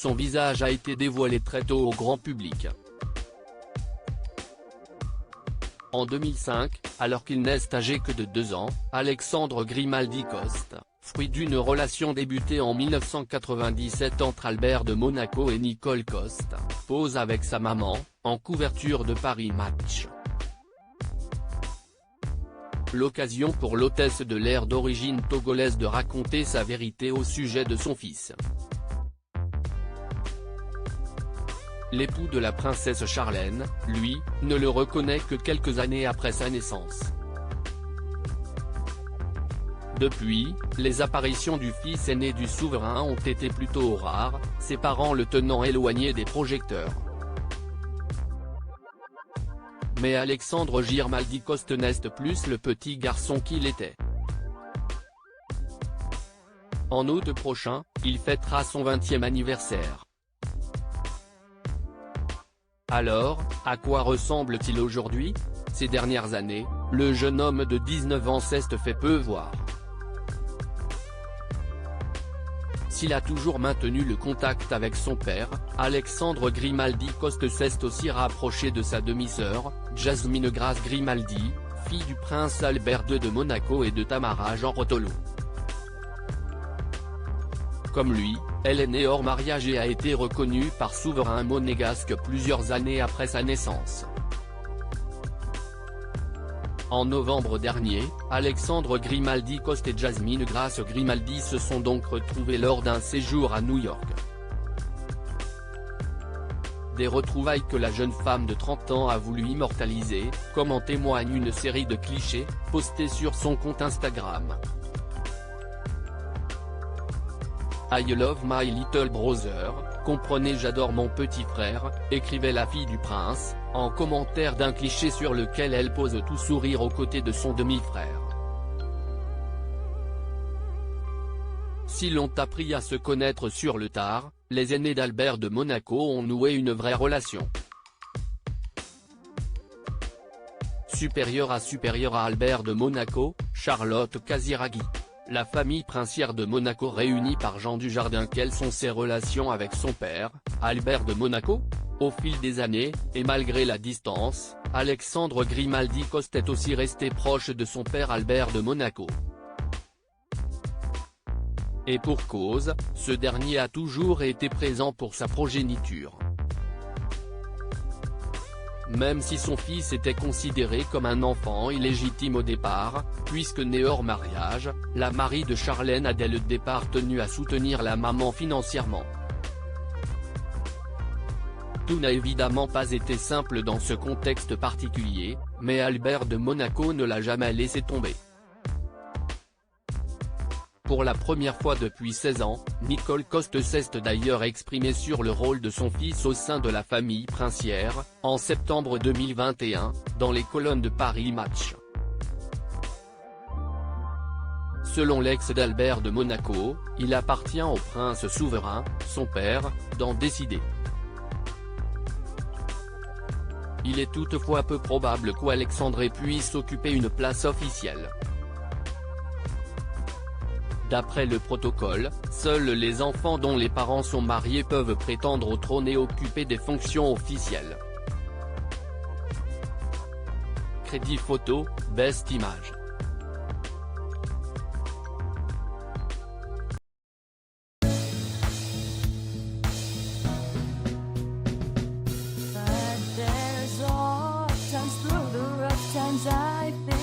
son visage a été dévoilé très tôt au grand public. En 2005, alors qu'il n'est âgé que de 2 ans, Alexandre Grimaldi Coste, fruit d'une relation débutée en 1997 entre Albert de Monaco et Nicole Coste, pose avec sa maman, en couverture de Paris Match. L'occasion pour l'hôtesse de l'air d'origine togolaise de raconter sa vérité au sujet de son fils. L'époux de la princesse Charlène, lui, ne le reconnaît que quelques années après sa naissance. Depuis, les apparitions du fils aîné du souverain ont été plutôt rares, ses parents le tenant éloigné des projecteurs. Mais Alexandre Grimaldi Coste n'est plus le petit garçon qu'il était. En août prochain, il fêtera son 20e anniversaire. Alors, à quoi ressemble-t-il aujourd'hui? Ces dernières années, le jeune homme de 19 ans s'est fait peu voir. S'il a toujours maintenu le contact avec son père, Alexandre Grimaldi Coste s'est aussi rapproché de sa demi-sœur, Jasmine Grace Grimaldi, fille du prince Albert II de Monaco et de Tamara Jean Rotolo. Comme lui, elle est née hors mariage et a été reconnue par souverain monégasque plusieurs années après sa naissance. En novembre dernier, Alexandre Grimaldi Coste et Jasmine Grace Grimaldi se sont donc retrouvés lors d'un séjour à New York. Des retrouvailles que la jeune femme de 30 ans a voulu immortaliser, comme en témoigne une série de clichés, postés sur son compte Instagram. I love my little brother, comprenez j'adore mon petit frère, écrivait la fille du prince, en commentaire d'un cliché sur lequel elle pose tout sourire aux côtés de son demi-frère. Si l'on appris à se connaître sur le tard, les aînés d'Albert de Monaco ont noué une vraie relation. Supérieure à Albert de Monaco, Charlotte Casiraghi. La famille princière de Monaco réunie par Jean Dujardin. Quelles sont ses relations avec son père, Albert de Monaco? Au fil des années, et malgré la distance, Alexandre Grimaldi Coste est aussi resté proche de son père Albert de Monaco. Et pour cause, ce dernier a toujours été présent pour sa progéniture. Même si son fils était considéré comme un enfant illégitime au départ, puisque né hors mariage, la Marie de Charlène a dès le départ tenu à soutenir la maman financièrement. Tout n'a évidemment pas été simple dans ce contexte particulier, mais Albert de Monaco ne l'a jamais laissé tomber. Pour la première fois depuis 16 ans, Nicole Coste s'est d'ailleurs exprimée sur le rôle de son fils au sein de la famille princière, en septembre 2021, dans les colonnes de Paris Match. Selon l'ex d'Albert de Monaco, il appartient au prince souverain, son père, d'en décider. Il est toutefois peu probable qu'Alexandre puisse occuper une place officielle. D'après le protocole, seuls les enfants dont les parents sont mariés peuvent prétendre au trône et occuper des fonctions officielles. Crédit photo, Best Image. But there's all times through the rough times I think